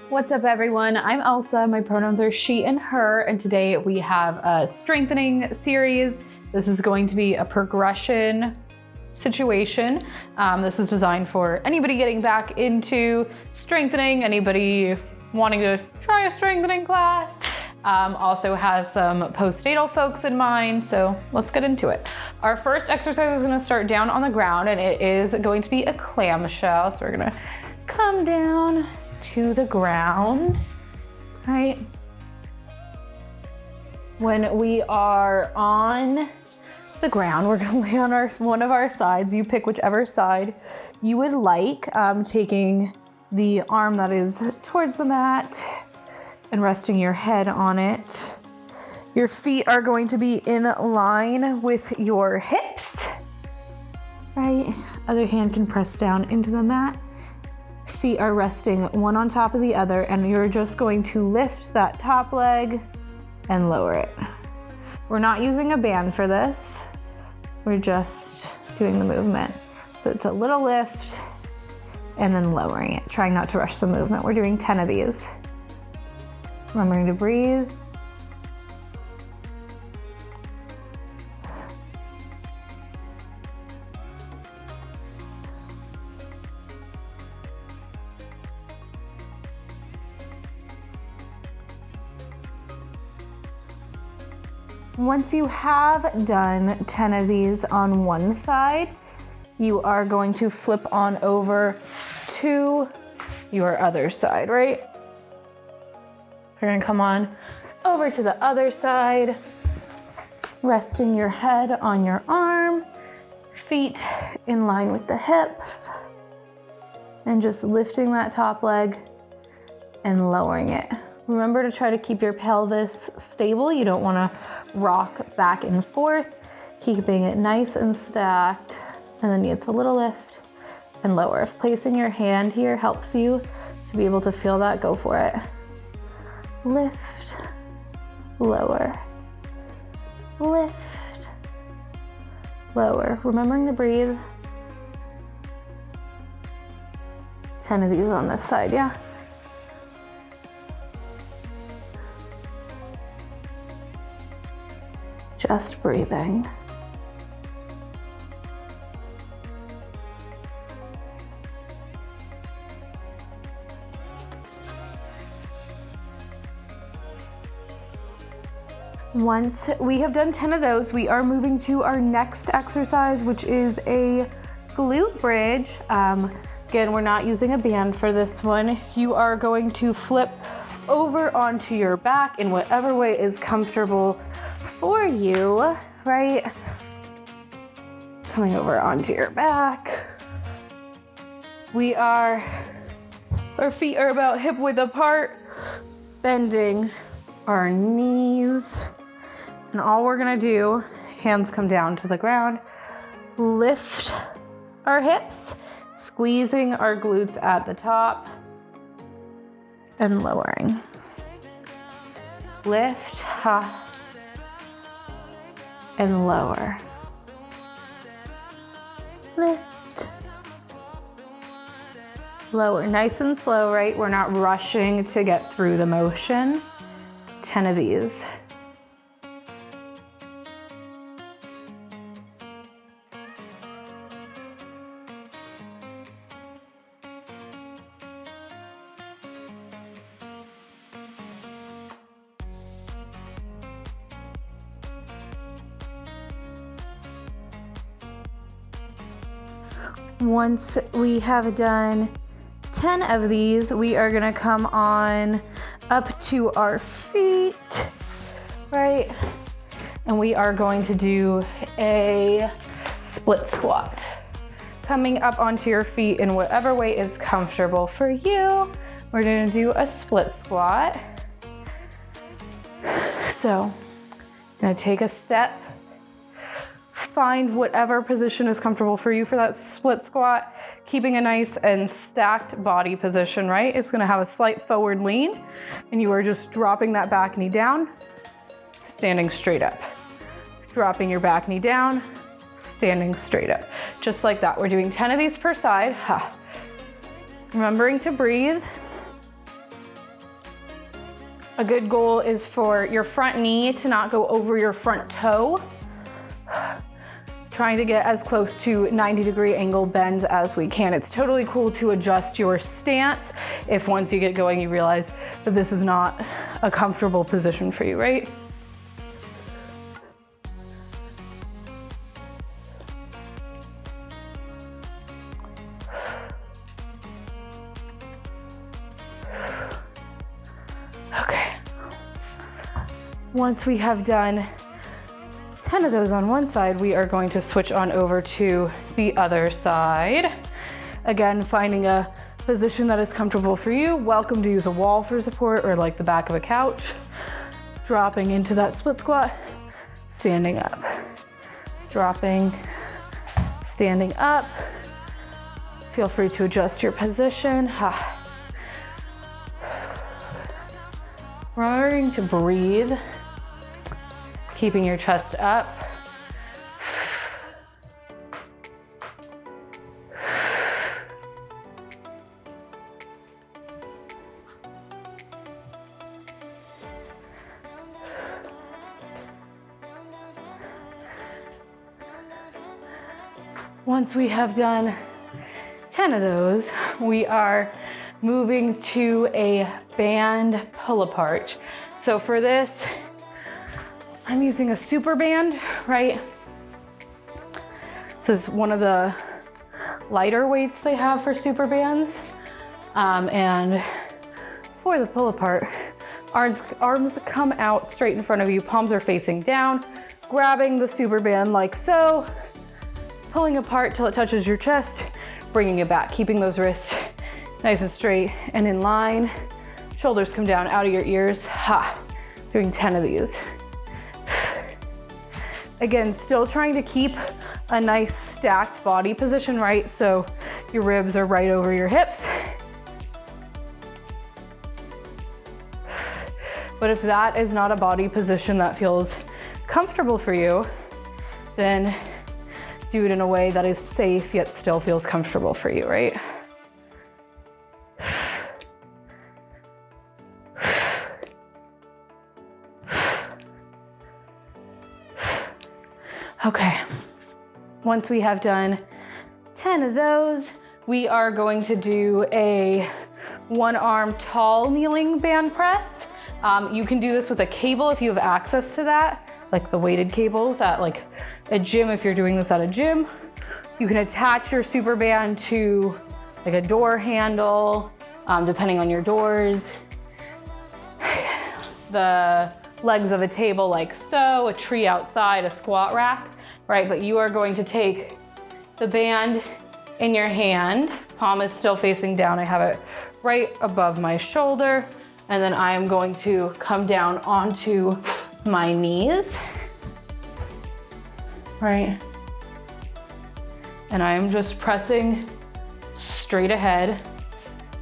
What's up everyone? I'm Elsa, my pronouns are she and her, and today we have a strengthening series. This is going to be a progression situation. This is designed for anybody getting back into strengthening, anybody wanting to try a strengthening class. Also has some postnatal folks in mind, so let's get into it. Our first exercise is gonna start down on the ground, and it is going to be a clamshell. So we're gonna come down to the ground, right? When we are on the ground, we're gonna lay on one of our sides. You pick whichever side you would like, taking the arm that is towards the mat and resting your head on it. Your feet are going to be in line with your hips, right? Other hand can press down into the mat. Feet are resting one on top of the other, and you're just going to lift that top leg and lower it. We're not using a band for this. We're just doing the movement. So it's a little lift and then lowering it, trying not to rush the movement. We're doing 10 of these. Remembering to breathe. Once you have done 10 of these on one side, you are going to flip on over to your other side, right? You're gonna come on over to the other side, resting your head on your arm, feet in line with the hips, and just lifting that top leg and lowering it. Remember to try to keep your pelvis stable. You don't wanna rock back and forth, keeping it nice and stacked, and then it's a little lift and lower. If placing your hand here helps you to be able to feel that, go for it. Lift, lower, lift, lower. Remembering to breathe. 10 of these on this side, yeah? Just breathing. Once we have done 10 of those, we are moving to our next exercise, which is a glute bridge. Again, we're not using a band for this one. You are going to flip over onto your back in whatever way is comfortable for you, right? Coming over onto your back. Our feet are about hip width apart, bending our knees. And all we're gonna do, hands come down to the ground, lift our hips, squeezing our glutes at the top, and lowering. Lift, and lower. Lift, lower. Nice and slow, right? We're not rushing to get through the motion. 10 of these. Once we have done 10 of these, we are gonna come on up to our feet, right? And we are going to do a split squat. Coming up onto your feet in whatever way is comfortable for you. We're gonna do a split squat. So, I'm gonna take a step, find whatever position is comfortable for you for that split squat, keeping a nice and stacked body position, right? It's gonna have a slight forward lean, and you are just dropping that back knee down, standing straight up. Dropping your back knee down, standing straight up. Just like that. We're doing 10 of these per side. Remembering to breathe. A good goal is for your front knee to not go over your front toe. Trying to get as close to 90-degree angle bends as we can. It's totally cool to adjust your stance if once you get going you realize that this is not a comfortable position for you, right? Okay. Once we have done 10 of those on one side, we are going to switch on over to the other side. Again, finding a position that is comfortable for you. Welcome to use a wall for support or like the back of a couch. Dropping into that split squat, standing up. Dropping, standing up. Feel free to adjust your position. Remembering to breathe. Keeping your chest up. Once we have done 10 of those, we are moving to a band pull apart. So for this, I'm using a superband, right? This is one of the lighter weights they have for superbands. And for the pull apart, arms come out straight in front of you, palms are facing down, grabbing the superband like so, pulling apart till it touches your chest, bringing it back, keeping those wrists nice and straight and in line. Shoulders come down out of your ears. Doing 10 of these. Again, still trying to keep a nice stacked body position, right? So your ribs are right over your hips. But if that is not a body position that feels comfortable for you, then do it in a way that is safe yet still feels comfortable for you, right? Okay, once we have done 10 of those, we are going to do a one-arm tall kneeling band press. You can do this with a cable if you have access to that, like the weighted cables at like a gym. If you're doing this at a gym, you can attach your super band to like a door handle, depending on your doors. The legs of a table like so, a tree outside, a squat rack, right? But you are going to take the band in your hand, palm is still facing down. I have it right above my shoulder. And then I am going to come down onto my knees, right? And I am just pressing straight ahead,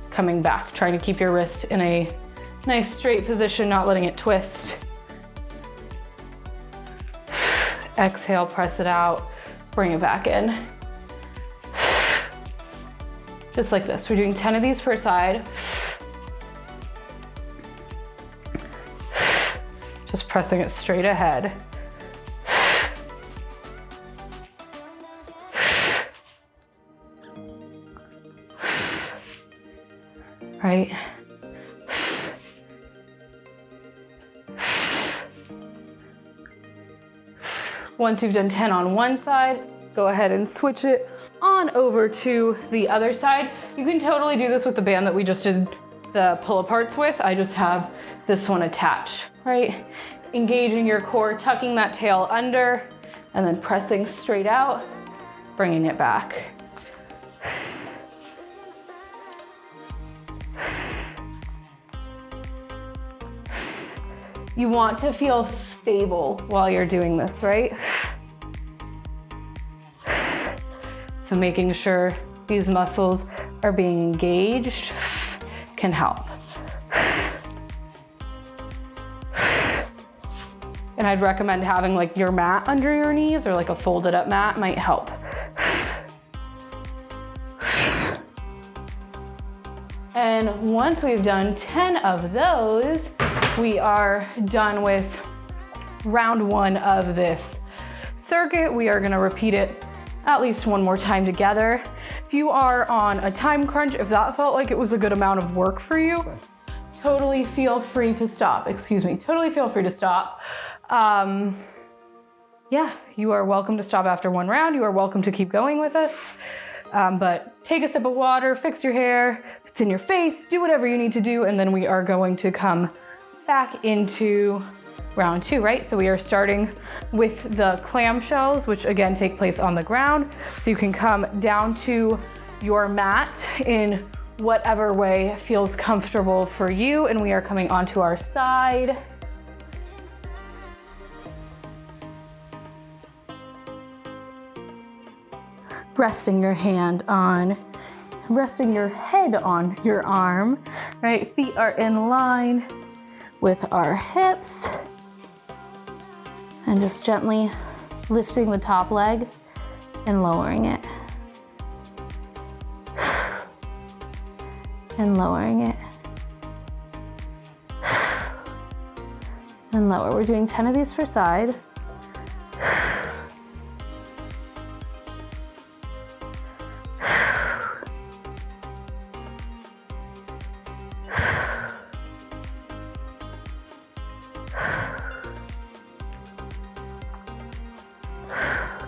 coming back, trying to keep your wrist in a nice straight position, not letting it twist. Exhale, press it out, bring it back in. Just like this. We're doing 10 of these per side. Just pressing it straight ahead. Right? Once you've done 10 on one side, go ahead and switch it on over to the other side. You can totally do this with the band that we just did the pull aparts with. I just have this one attached, right? Engaging your core, tucking that tail under, and then pressing straight out, bringing it back. You want to feel stable while you're doing this, right? So making sure these muscles are being engaged can help. And I'd recommend having like your mat under your knees or like a folded up mat might help. And once we've done 10 of those, we are done with round 1 of this circuit. We are gonna repeat it at least one more time together. If you are on a time crunch, if that felt like it was a good amount of work for you, totally feel free to stop. Totally feel free to stop. Yeah, you are welcome to stop after 1 round. You are welcome to keep going with us. But take a sip of water, fix your hair, if it's in your face, do whatever you need to do, and then we are going to come back into round 2, right? So we are starting with the clamshells, which again take place on the ground. So you can come down to your mat in whatever way feels comfortable for you, and we are coming onto our side. Resting your head on your arm, right? Feet are in line with our hips. And just gently lifting the top leg and lowering it. And lowering it. And lower. We're doing 10 of these per side.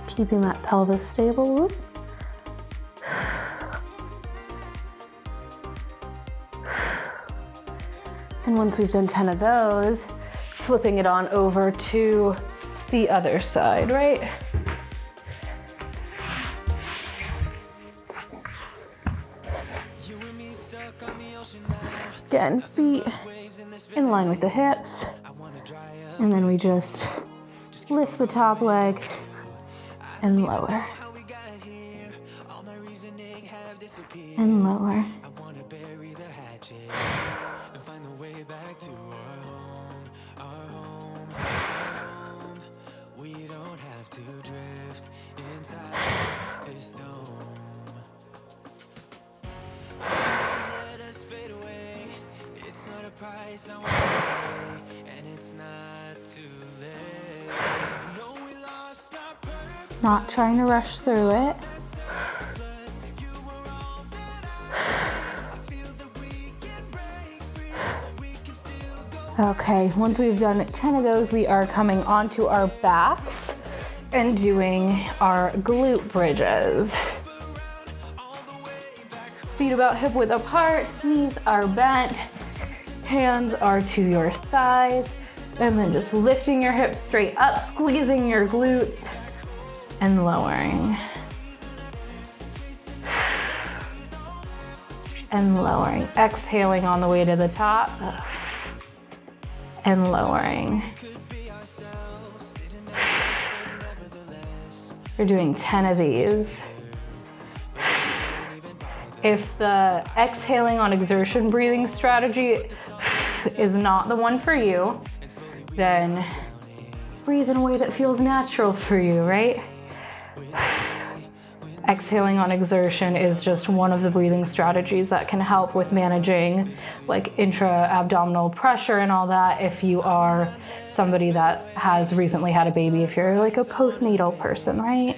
Keeping that pelvis stable. And once we've done 10 of those, flipping it on over to the other side, right? Again, feet in line with the hips. And then we just lift the top leg and lower. And lower. Not trying to rush through it. Okay, once we've done 10 of those, we are coming onto our backs and doing our glute bridges. Feet about hip width apart, knees are bent, hands are to your sides, and then just lifting your hips straight up, squeezing your glutes, and lowering. And lowering. Exhaling on the way to the top. And lowering. We're doing 10 of these. If the exhaling on exertion breathing strategy is not the one for you, then breathe in a way that feels natural for you, right? Exhaling on exertion is just one of the breathing strategies that can help with managing like intra-abdominal pressure and all that if you are somebody that has recently had a baby, if you're like a postnatal person, right?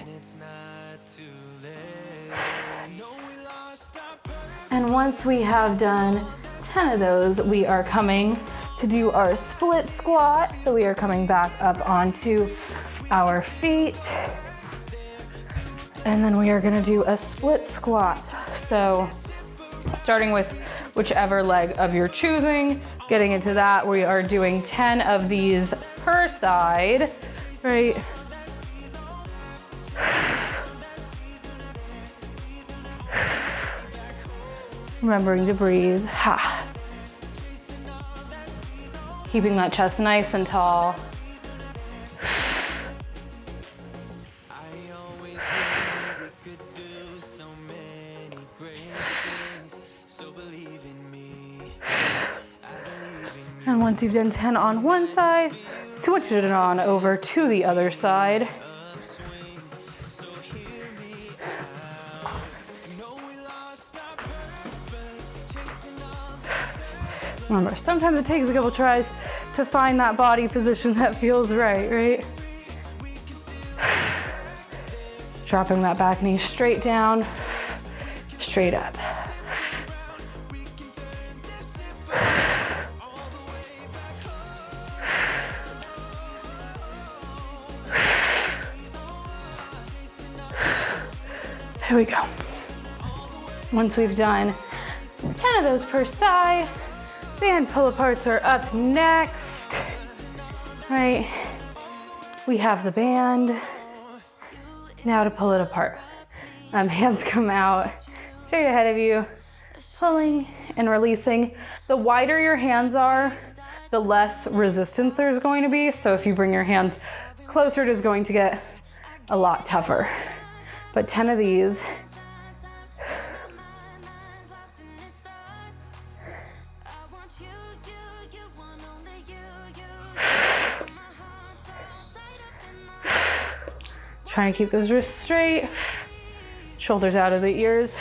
And once we have done 10 of those, we are coming to do our split squat. So we are coming back up onto our feet. And then we are gonna do a split squat. So starting with whichever leg of your choosing, getting into that, we are doing 10 of these per side, right? Remembering to breathe. Ha. Keeping that chest nice and tall. And once you've done 10 on one side, switch it on over to the other side. Remember, sometimes it takes a couple tries, to find that body position that feels right, right? Dropping that back knee straight down, straight up. Here we go. Once we've done 10 of those per side, band pull aparts are up next, right? We have the band. Now to pull it apart. Hands come out straight ahead of you, pulling and releasing. The wider your hands are, the less resistance there's going to be. So if you bring your hands closer, it is going to get a lot tougher. But 10 of these. Try and keep those wrists straight, shoulders out of the ears.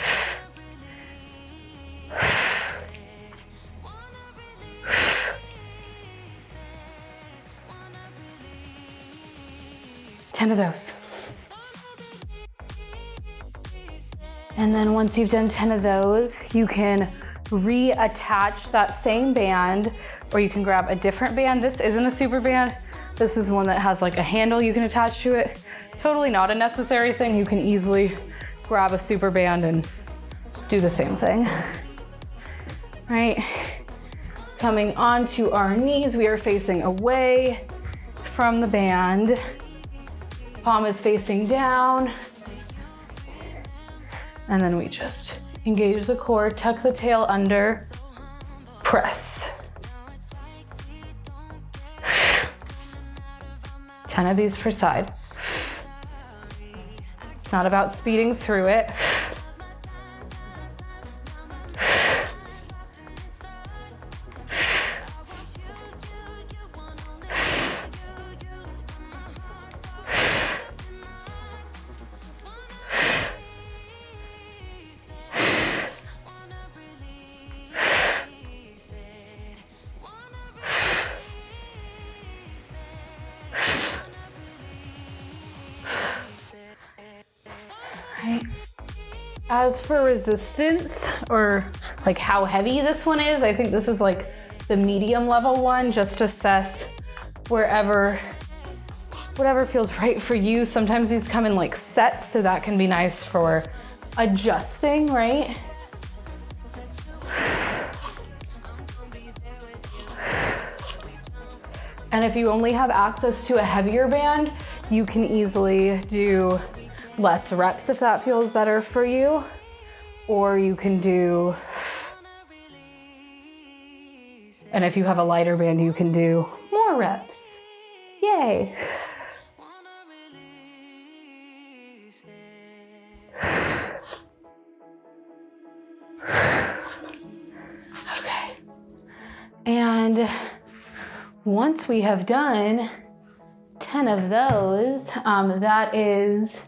Ten of those. And then once you've done 10 of those, you can reattach that same band, or you can grab a different band. This isn't a super band. This is one that has like a handle you can attach to it. Totally not a necessary thing. You can easily grab a super band and do the same thing. Right? Coming onto our knees, we are facing away from the band. Palm is facing down. And then we just engage the core, tuck the tail under, press. 10 of these per side. It's not about speeding through it. As for resistance, or like how heavy this one is, I think this is like the medium level one. Just assess whatever feels right for you. Sometimes these come in like sets, so that can be nice for adjusting, right? And if you only have access to a heavier band, you can easily do less reps if that feels better for you, or you can do, and if you have a lighter band, you can do more reps. Yay. Okay. And once we have done 10 of those, that is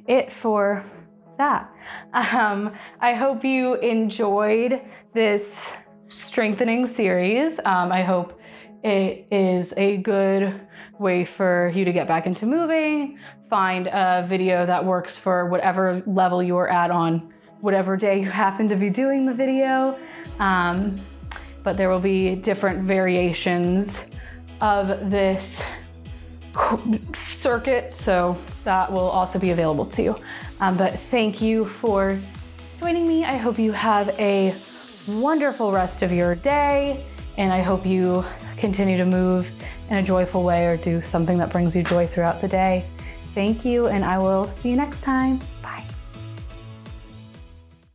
it for that. I hope you enjoyed this strengthening series. I hope it is a good way for you to get back into moving, find a video that works for whatever level you're at on whatever day you happen to be doing the video. But there will be different variations of this circuit, so that will also be available to you. But thank you for joining me. I hope you have a wonderful rest of your day, and I hope you continue to move in a joyful way or do something that brings you joy throughout the day. Thank you, and I will see you next time.